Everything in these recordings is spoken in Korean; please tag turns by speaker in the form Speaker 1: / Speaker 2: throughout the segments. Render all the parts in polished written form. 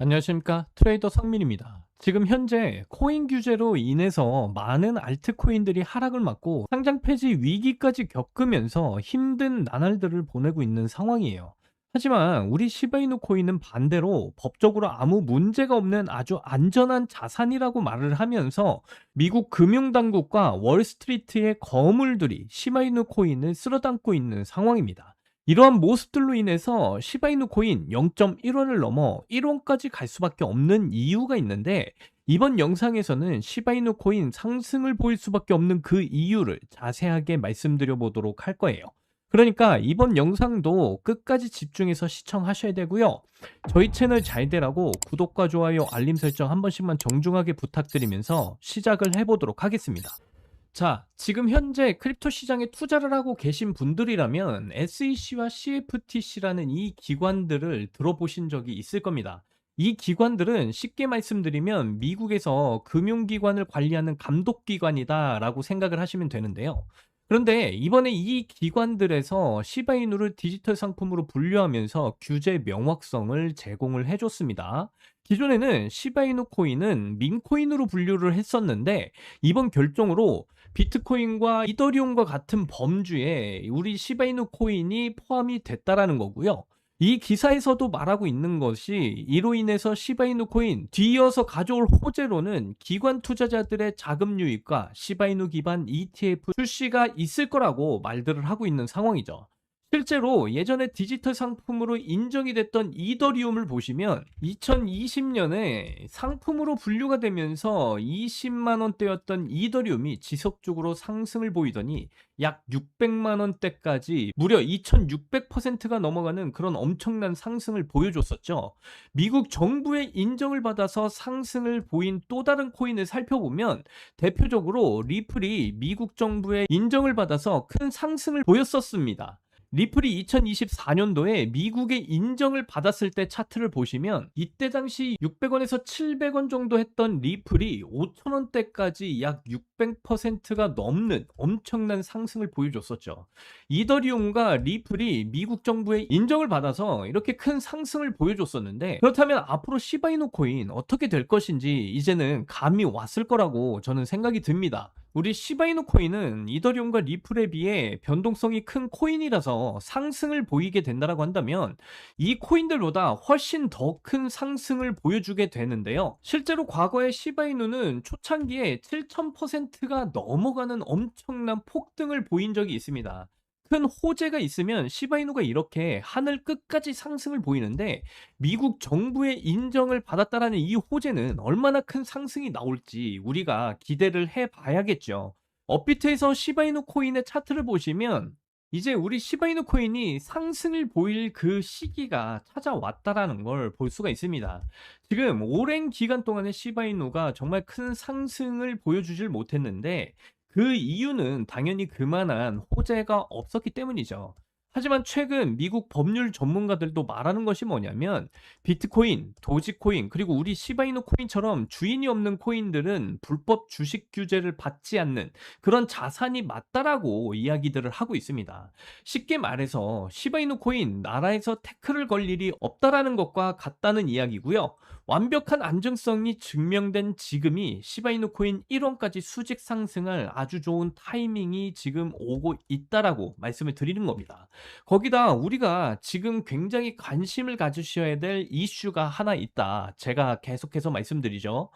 Speaker 1: 안녕하십니까. 트레이더 성민입니다. 지금 현재 코인 규제로 인해서 많은 알트코인들이 하락을 맞고 상장 폐지 위기까지 겪으면서 힘든 나날들을 보내고 있는 상황이에요. 하지만 우리 시바이누 코인은 반대로 법적으로 아무 문제가 없는 아주 안전한 자산이라고 말을 하면서 미국 금융당국과 월스트리트의 거물들이 시바이누 코인을 쓸어담고 있는 상황입니다. 이러한 모습들로 인해서 시바이누 코인 0.1원을 넘어 1원까지 갈 수밖에 없는 이유가 있는데, 이번 영상에서는 시바이누 코인 상승을 보일 수밖에 없는 그 이유를 자세하게 말씀드려 보도록 할 거예요. 그러니까 이번 영상도 끝까지 집중해서 시청하셔야 되고요. 저희 채널 잘 되라고 구독과 좋아요, 알림 설정 한 번씩만 정중하게 부탁드리면서 시작을 해보도록 하겠습니다. 자, 지금 현재 크립토 시장에 투자를 하고 계신 분들이라면 SEC와 CFTC라는 이 기관들을 들어보신 적이 있을 겁니다. 이 기관들은 쉽게 말씀드리면 미국에서 금융기관을 관리하는 감독기관이다라고 생각을 하시면 되는데요. 그런데 이번에 이 기관들에서 시바이누를 디지털 상품으로 분류하면서 규제 명확성을 제공을 해줬습니다. 기존에는 시바이누 코인은 민코인으로 분류를 했었는데, 이번 결정으로 비트코인과 이더리움과 같은 범주에 우리 시바이누 코인이 포함이 됐다라는 거고요. 이 기사에서도 말하고 있는 것이, 이로 인해서 시바이누 코인 뒤이어서 가져올 호재로는 기관 투자자들의 자금 유입과 시바이누 기반 ETF 출시가 있을 거라고 말들을 하고 있는 상황이죠. 실제로 예전에 디지털 상품으로 인정이 됐던 이더리움을 보시면 2020년에 상품으로 분류가 되면서 20만 원대였던 이더리움이 지속적으로 상승을 보이더니 약 600만 원대까지 무려 2600%가 넘어가는 그런 엄청난 상승을 보여줬었죠. 미국 정부의 인정을 받아서 상승을 보인 또 다른 코인을 살펴보면, 대표적으로 리플이 미국 정부의 인정을 받아서 큰 상승을 보였었습니다. 리플이 2024년도에 미국의 인정을 받았을 때 차트를 보시면, 이때 당시 600원에서 700원 정도 했던 리플이 5,000원대까지 약 600%가 넘는 엄청난 상승을 보여줬었죠. 이더리움과 리플이 미국 정부의 인정을 받아서 이렇게 큰 상승을 보여줬었는데, 그렇다면 앞으로 시바이누 코인 어떻게 될 것인지 이제는 감이 왔을 거라고 저는 생각이 듭니다. 우리 시바이누 코인은 이더리움과 리플에 비해 변동성이 큰 코인이라서 상승을 보이게 된다라고 한다면, 이 코인들보다 훨씬 더 큰 상승을 보여주게 되는데요. 실제로 과거에 시바이누는 초창기에 7000%가 넘어가는 엄청난 폭등을 보인 적이 있습니다. 큰 호재가 있으면 시바이누가 이렇게 하늘 끝까지 상승을 보이는데, 미국 정부의 인정을 받았다라는 이 호재는 얼마나 큰 상승이 나올지 우리가 기대를 해봐야겠죠. 업비트에서 시바이누 코인의 차트를 보시면, 이제 우리 시바이누 코인이 상승을 보일 그 시기가 찾아왔다라는 걸 볼 수가 있습니다. 지금 오랜 기간 동안에 시바이누가 정말 큰 상승을 보여주질 못했는데, 그 이유는 당연히 그만한 호재가 없었기 때문이죠. 하지만 최근 미국 법률 전문가들도 말하는 것이 뭐냐면, 비트코인, 도지코인, 그리고 우리 시바이누 코인처럼 주인이 없는 코인들은 불법 주식 규제를 받지 않는 그런 자산이 맞다라고 이야기들을 하고 있습니다. 쉽게 말해서 시바이누 코인 나라에서 태클을 걸 일이 없다라는 것과 같다는 이야기고요. 완벽한 안정성이 증명된 지금이 시바이누 코인 1원까지 수직 상승할 아주 좋은 타이밍이 지금 오고 있다라고 말씀을 드리는 겁니다. 거기다 우리가 지금 굉장히 관심을 가지셔야 될 이슈가 하나 있다. 제가 계속해서 말씀드리죠.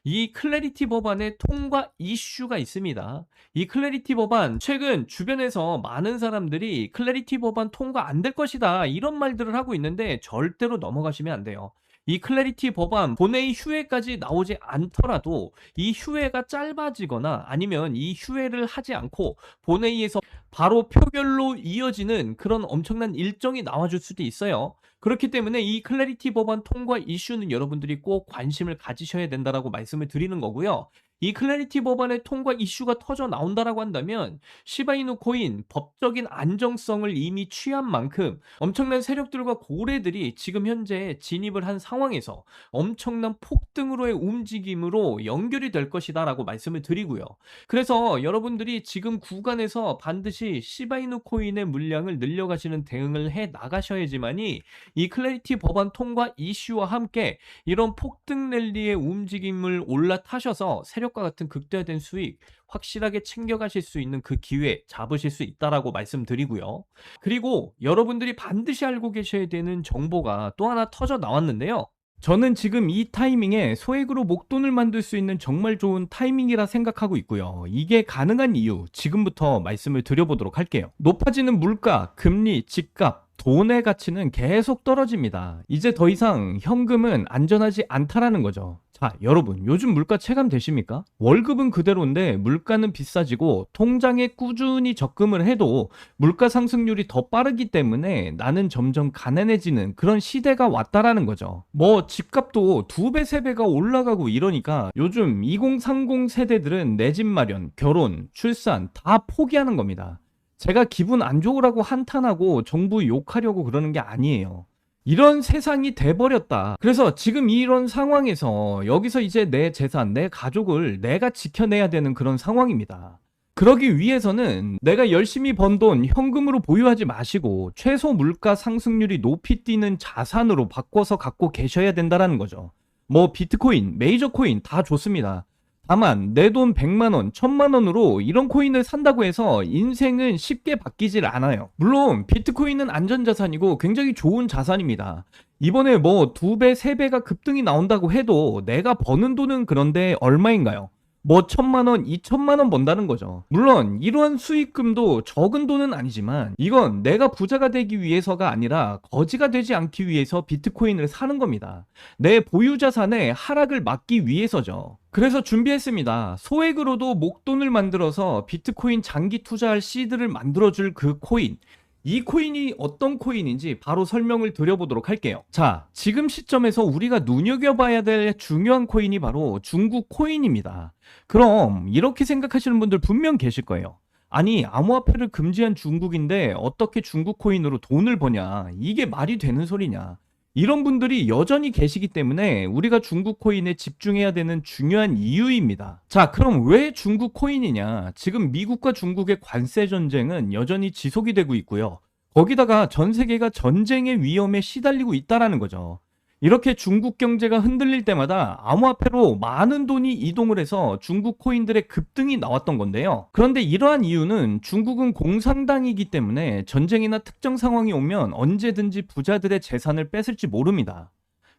Speaker 1: 이 클래리티 법안의 통과 이슈가 있습니다. 이 클래리티 법안, 최근 주변에서 많은 사람들이 클래리티 법안 통과 안 될 것이다, 이런 말들을 하고 있는데 절대로 넘어가시면 안 돼요. 이 클래리티 법안 본회의 휴회까지 나오지 않더라도, 이 휴회가 짧아지거나 아니면 이 휴회를 하지 않고 본회의에서 바로 표결로 이어지는 그런 엄청난 일정이 나와줄 수도 있어요. 그렇기 때문에 이 클래리티 법안 통과 이슈는 여러분들이 꼭 관심을 가지셔야 된다라고 말씀을 드리는 거고요. 이 클래리티 법안의 통과 이슈가 터져 나온다라고 한다면 시바이누 코인 법적인 안정성을 이미 취한 만큼 엄청난 세력들과 고래들이 지금 현재 진입을 한 상황에서 엄청난 폭등으로의 움직임으로 연결이 될 것이다라고 말씀을 드리고요. 그래서 여러분들이 지금 구간에서 반드시 시바이누 코인의 물량을 늘려가시는 대응을 해 나가셔야지만이 이 클래리티 법안 통과 이슈와 함께 이런 폭등 랠리의 움직임을 올라타셔서 세력과 같은 극대화된 수익 확실하게 챙겨가실 수 있는 그 기회 잡으실 수 있다라고 말씀드리고요. 그리고 여러분들이 반드시 알고 계셔야 되는 정보가 또 하나 터져 나왔는데요. 저는 지금 이 타이밍에 소액으로 목돈을 만들 수 있는 정말 좋은 타이밍이라 생각하고 있고요. 이게 가능한 이유 지금부터 말씀을 드려보도록 할게요. 높아지는 물가, 금리, 집값, 돈의 가치는 계속 떨어집니다. 이제 더 이상 현금은 안전하지 않다라는 거죠. 자, 여러분, 요즘 물가 체감되십니까? 월급은 그대로인데 물가는 비싸지고 통장에 꾸준히 적금을 해도 물가 상승률이 더 빠르기 때문에 나는 점점 가난해지는 그런 시대가 왔다라는 거죠. 뭐 집값도 2배, 3배가 올라가고 이러니까 요즘 2030 세대들은 내 집 마련, 결혼, 출산 다 포기하는 겁니다. 제가 기분 안 좋으라고 한탄하고 정부 욕하려고 그러는 게 아니에요. 이런 세상이 돼버렸다. 그래서 지금 이런 상황에서 여기서 이제 내 재산, 내 가족을 내가 지켜내야 되는 그런 상황입니다. 그러기 위해서는 내가 열심히 번 돈 현금으로 보유하지 마시고 최소 물가 상승률이 높이 뛰는 자산으로 바꿔서 갖고 계셔야 된다는 거죠. 뭐 비트코인, 메이저 코인 다 좋습니다. 다만 내 돈 100만 원, 1000만 원으로 이런 코인을 산다고 해서 인생은 쉽게 바뀌질 않아요. 물론 비트코인은 안전자산이고 굉장히 좋은 자산입니다. 이번에 뭐 2배, 3배가 급등이 나온다고 해도 내가 버는 돈은 그런데 얼마인가요? 뭐 1000만 원, 2000만 원 번다는 거죠. 물론 이러한 수익금도 적은 돈은 아니지만 이건 내가 부자가 되기 위해서가 아니라 거지가 되지 않기 위해서 비트코인을 사는 겁니다. 내 보유 자산의 하락을 막기 위해서죠. 그래서 준비했습니다. 소액으로도 목돈을 만들어서 비트코인 장기 투자할 시드를 만들어줄 그 코인. 이 코인이 어떤 코인인지 바로 설명을 드려보도록 할게요. 자, 지금 시점에서 우리가 눈여겨봐야 될 중요한 코인이 바로 중국 코인입니다. 그럼 이렇게 생각하시는 분들 분명 계실 거예요. 아니, 암호화폐를 금지한 중국인데 어떻게 중국 코인으로 돈을 버냐? 이게 말이 되는 소리냐? 이런 분들이 여전히 계시기 때문에 우리가 중국 코인에 집중해야 되는 중요한 이유입니다. 자, 그럼 왜 중국 코인이냐? 지금 미국과 중국의 관세 전쟁은 여전히 지속이 되고 있고요. 거기다가 전 세계가 전쟁의 위험에 시달리고 있다라는 거죠. 이렇게 중국 경제가 흔들릴 때마다 암호화폐로 많은 돈이 이동을 해서 중국 코인들의 급등이 나왔던 건데요. 그런데 이러한 이유는 중국은 공산당이기 때문에 전쟁이나 특정 상황이 오면 언제든지 부자들의 재산을 뺏을지 모릅니다.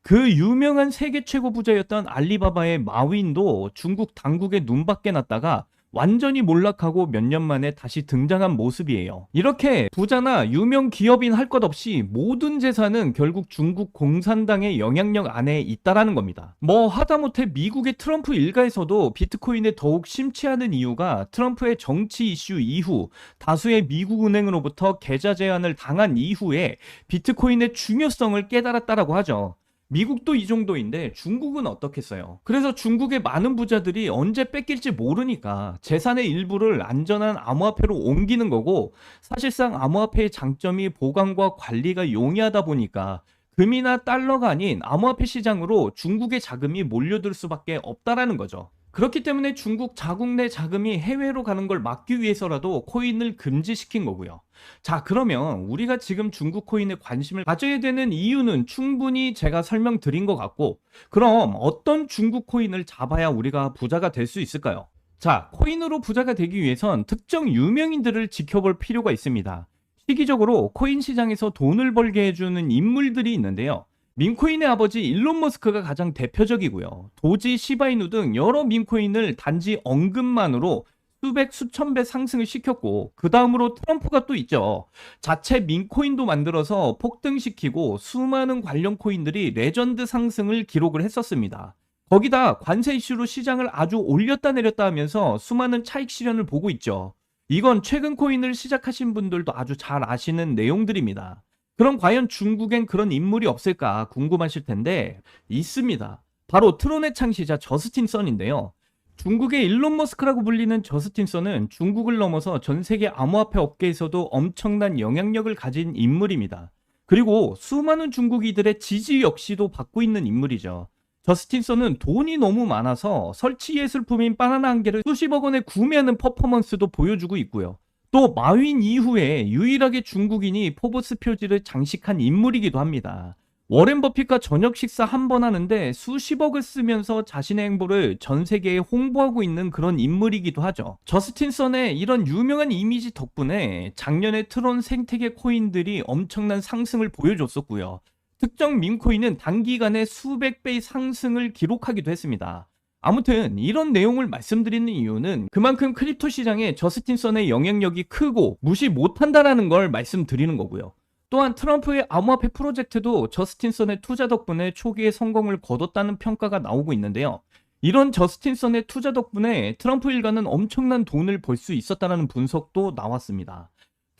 Speaker 1: 그 유명한 세계 최고 부자였던 알리바바의 마윈도 중국 당국의 눈밖에 났다가 완전히 몰락하고 몇 년 만에 다시 등장한 모습이에요. 이렇게 부자나 유명 기업인 할 것 없이 모든 재산은 결국 중국 공산당의 영향력 안에 있다라는 겁니다. 뭐 하다못해 미국의 트럼프 일가에서도 비트코인에 더욱 심취하는 이유가 트럼프의 정치 이슈 이후 다수의 미국 은행으로부터 계좌 제한을 당한 이후에 비트코인의 중요성을 깨달았다라고 하죠. 미국도 이 정도인데 중국은 어떻겠어요? 그래서 중국의 많은 부자들이 언제 뺏길지 모르니까 재산의 일부를 안전한 암호화폐로 옮기는 거고, 사실상 암호화폐의 장점이 보관과 관리가 용이하다 보니까 금이나 달러가 아닌 암호화폐 시장으로 중국의 자금이 몰려들 수밖에 없다라는 거죠. 그렇기 때문에 중국 자국 내 자금이 해외로 가는 걸 막기 위해서라도 코인을 금지시킨 거고요. 자, 그러면 우리가 지금 중국 코인에 관심을 가져야 되는 이유는 충분히 제가 설명드린 것 같고, 그럼 어떤 중국 코인을 잡아야 우리가 부자가 될 수 있을까요? 자, 코인으로 부자가 되기 위해선 특정 유명인들을 지켜볼 필요가 있습니다. 시기적으로 코인 시장에서 돈을 벌게 해주는 인물들이 있는데요. 밈코인의 아버지 일론 머스크가 가장 대표적이고요. 도지, 시바이누 등 여러 밈코인을 단지 언급만으로 수백, 수천 배 상승을 시켰고, 그 다음으로 트럼프가 또 있죠. 자체 밈코인도 만들어서 폭등시키고 수많은 관련 코인들이 레전드 상승을 기록을 했었습니다. 거기다 관세 이슈로 시장을 아주 올렸다 내렸다 하면서 수많은 차익 실현을 보고 있죠. 이건 최근 코인을 시작하신 분들도 아주 잘 아시는 내용들입니다. 그럼 과연 중국엔 그런 인물이 없을까 궁금하실 텐데 있습니다. 바로 트론의 창시자 저스틴 선인데요.
Speaker 2: 중국의 일론 머스크라고 불리는 저스틴 선은 중국을 넘어서 전 세계 암호화폐 업계에서도 엄청난 영향력을 가진 인물입니다. 그리고 수많은 중국인들의 지지 역시도 받고 있는 인물이죠. 저스틴 선은 돈이 너무 많아서 설치 예술품인 바나나 한 개를 수십억 원에 구매하는 퍼포먼스도 보여주고 있고요. 또 마윈 이후에 유일하게 중국인이 포브스 표지를 장식한 인물이기도 합니다. 워렌 버핏과 저녁 식사 한 번 하는데 수십억을 쓰면서 자신의 행보를 전 세계에 홍보하고 있는 그런 인물이기도 하죠. 저스틴 선의 이런 유명한 이미지 덕분에 작년에 트론 생태계 코인들이 엄청난 상승을 보여줬었고요. 특정 밈코인은 단기간에 수백 배의 상승을 기록하기도 했습니다. 아무튼 이런 내용을 말씀드리는 이유는 그만큼 크립토 시장에 저스틴 선의 영향력이 크고 무시 못한다라는 걸 말씀드리는 거고요. 또한 트럼프의 암호화폐 프로젝트도 저스틴 선의 투자 덕분에 초기에 성공을 거뒀다는 평가가 나오고 있는데요. 이런 저스틴 선의 투자 덕분에 트럼프 일가는 엄청난 돈을 벌 수 있었다는 분석도 나왔습니다.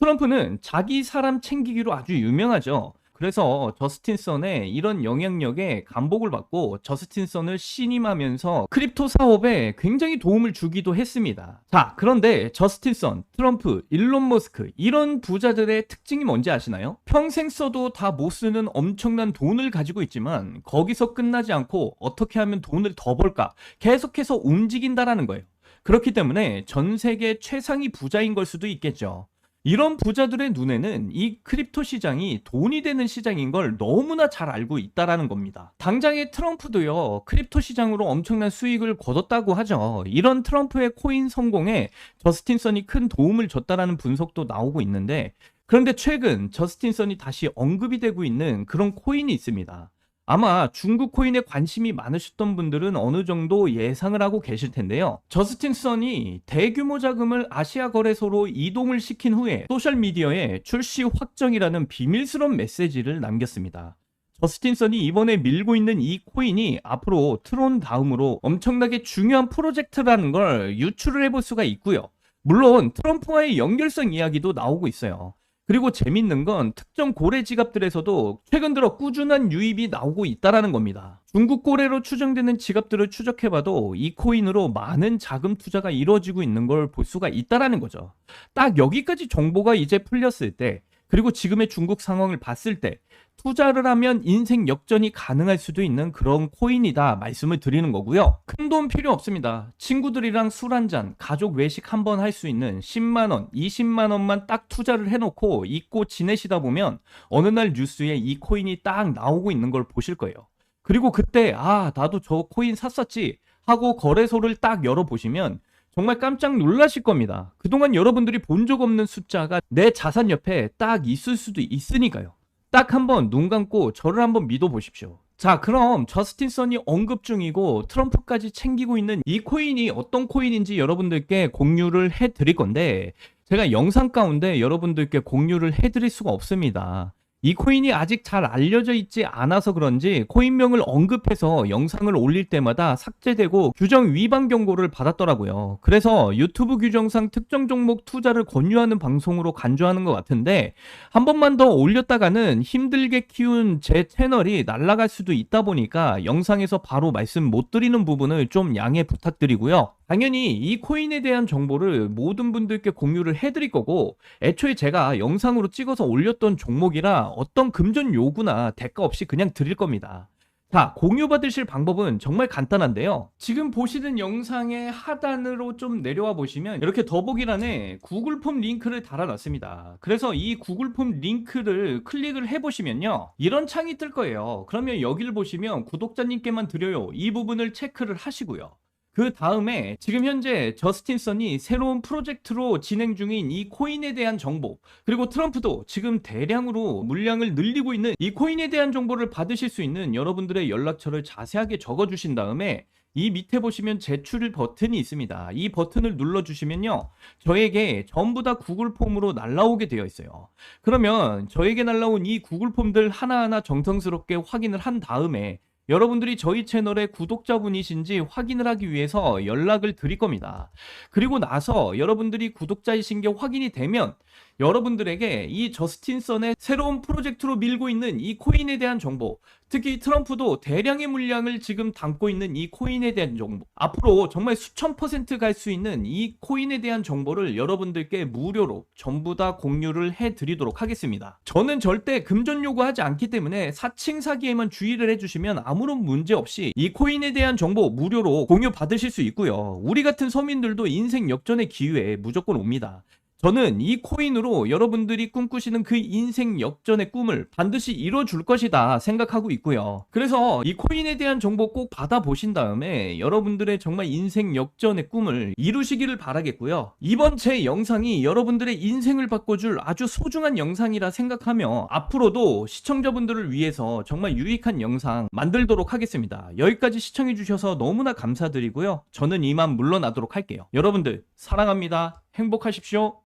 Speaker 2: 트럼프는 자기 사람 챙기기로 아주 유명하죠. 그래서 저스틴 선의 이런 영향력에 감복을 받고 저스틴 선을 신임하면서 크립토 사업에 굉장히 도움을 주기도 했습니다. 자, 그런데 저스틴 선, 트럼프, 일론 머스크 이런 부자들의 특징이 뭔지 아시나요? 평생 써도 다 못 쓰는 엄청난 돈을 가지고 있지만 거기서 끝나지 않고 어떻게 하면 돈을 더 벌까 계속해서 움직인다라는 거예요. 그렇기 때문에 전 세계 최상위 부자인 걸 수도 있겠죠. 이런 부자들의 눈에는 이 크립토 시장이 돈이 되는 시장인 걸 너무나 잘 알고 있다라는 겁니다. 당장의 트럼프도요, 크립토 시장으로 엄청난 수익을 거뒀다고 하죠. 이런 트럼프의 코인 성공에 저스틴 선이 큰 도움을 줬다라는 분석도 나오고 있는데, 그런데 최근 저스틴 선이 다시 언급이 되고 있는 그런 코인이 있습니다. 아마 중국 코인에 관심이 많으셨던 분들은 어느 정도 예상을 하고 계실 텐데요. 저스틴 선이 대규모 자금을 아시아 거래소로 이동을 시킨 후에 소셜미디어에 출시 확정이라는 비밀스러운 메시지를 남겼습니다. 저스틴 선이 이번에 밀고 있는 이 코인이 앞으로 트론 다음으로 엄청나게 중요한 프로젝트라는 걸 유추를 해볼 수가 있고요. 물론 트럼프와의 연결성 이야기도 나오고 있어요. 그리고 재밌는 건 특정 고래 지갑들에서도 최근 들어 꾸준한 유입이 나오고 있다라는 겁니다. 중국 고래로 추정되는 지갑들을 추적해봐도 이 코인으로 많은 자금 투자가 이루어지고 있는 걸 볼 수가 있다라는 거죠. 딱 여기까지 정보가 이제 풀렸을 때, 그리고 지금의 중국 상황을 봤을 때 투자를 하면 인생 역전이 가능할 수도 있는 그런 코인이다 말씀을 드리는 거고요. 큰 돈 필요 없습니다. 친구들이랑 술 한잔, 가족 외식 한번 할 수 있는 10만원, 20만원만 딱 투자를 해놓고 잊고 지내시다 보면 어느 날 뉴스에 이 코인이 딱 나오고 있는 걸 보실 거예요. 그리고 그때 나도 저 코인 샀었지 하고 거래소를 딱 열어보시면 정말 깜짝 놀라실 겁니다. 그동안 여러분들이 본 적 없는 숫자가 내 자산 옆에 딱 있을 수도 있으니까요. 딱 한번 눈 감고 저를 한번 믿어보십시오. 자, 그럼 저스틴 선이 언급 중이고 트럼프까지 챙기고 있는 이 코인이 어떤 코인인지 여러분들께 공유를 해드릴 건데, 제가 영상 가운데 여러분들께 공유를 해드릴 수가 없습니다. 이 코인이 아직 잘 알려져 있지 않아서 그런지 코인명을 언급해서 영상을 올릴 때마다 삭제되고 규정 위반 경고를 받았더라고요. 그래서 유튜브 규정상 특정 종목 투자를 권유하는 방송으로 간주하는 것 같은데, 한 번만 더 올렸다가는 힘들게 키운 제 채널이 날아갈 수도 있다 보니까 영상에서 바로 말씀 못 드리는 부분을 좀 양해 부탁드리고요. 당연히 이 코인에 대한 정보를 모든 분들께 공유를 해드릴 거고, 애초에 제가 영상으로 찍어서 올렸던 종목이라 어떤 금전 요구나 대가 없이 그냥 드릴 겁니다. 자, 공유 받으실 방법은 정말 간단한데요. 지금 보시는 영상의 하단으로 좀 내려와 보시면 이렇게 더보기란에 구글 폼 링크를 달아놨습니다. 그래서 이 구글 폼 링크를 클릭을 해보시면요, 이런 창이 뜰 거예요. 그러면 여기를 보시면 구독자님께만 드려요, 이 부분을 체크를 하시고요. 그 다음에 지금 현재 저스틴 선이 새로운 프로젝트로 진행 중인 이 코인에 대한 정보, 그리고 트럼프도 지금 대량으로 물량을 늘리고 있는 이 코인에 대한 정보를 받으실 수 있는 여러분들의 연락처를 자세하게 적어주신 다음에 이 밑에 보시면 제출 버튼이 있습니다. 이 버튼을 눌러주시면요, 저에게 전부 다 구글 폼으로 날라오게 되어 있어요. 그러면 저에게 날라온 이 구글 폼들 하나하나 정성스럽게 확인을 한 다음에 여러분들이 저희 채널의 구독자분이신지 확인을 하기 위해서 연락을 드릴 겁니다. 그리고 나서 여러분들이 구독자이신 게 확인이 되면 여러분들에게 이 저스틴 선의 새로운 프로젝트로 밀고 있는 이 코인에 대한 정보, 특히 트럼프도 대량의 물량을 지금 담고 있는 이 코인에 대한 정보, 앞으로 정말 수천 % 갈 수 있는 이 코인에 대한 정보를 여러분들께 무료로 전부 다 공유를 해드리도록 하겠습니다. 저는 절대 금전 요구하지 않기 때문에 사칭 사기에만 주의를 해주시면 아무런 문제 없이 이 코인에 대한 정보 무료로 공유 받으실 수 있고요. 우리 같은 서민들도 인생 역전의 기회에 무조건 옵니다. 저는 이 코인으로 여러분들이 꿈꾸시는 그 인생 역전의 꿈을 반드시 이뤄줄 것이다 생각하고 있고요. 그래서 이 코인에 대한 정보 꼭 받아보신 다음에 여러분들의 정말 인생 역전의 꿈을 이루시기를 바라겠고요. 이번 제 영상이 여러분들의 인생을 바꿔줄 아주 소중한 영상이라 생각하며 앞으로도 시청자분들을 위해서 정말 유익한 영상 만들도록 하겠습니다. 여기까지 시청해주셔서 너무나 감사드리고요. 저는 이만 물러나도록 할게요. 여러분들 사랑합니다. 행복하십시오.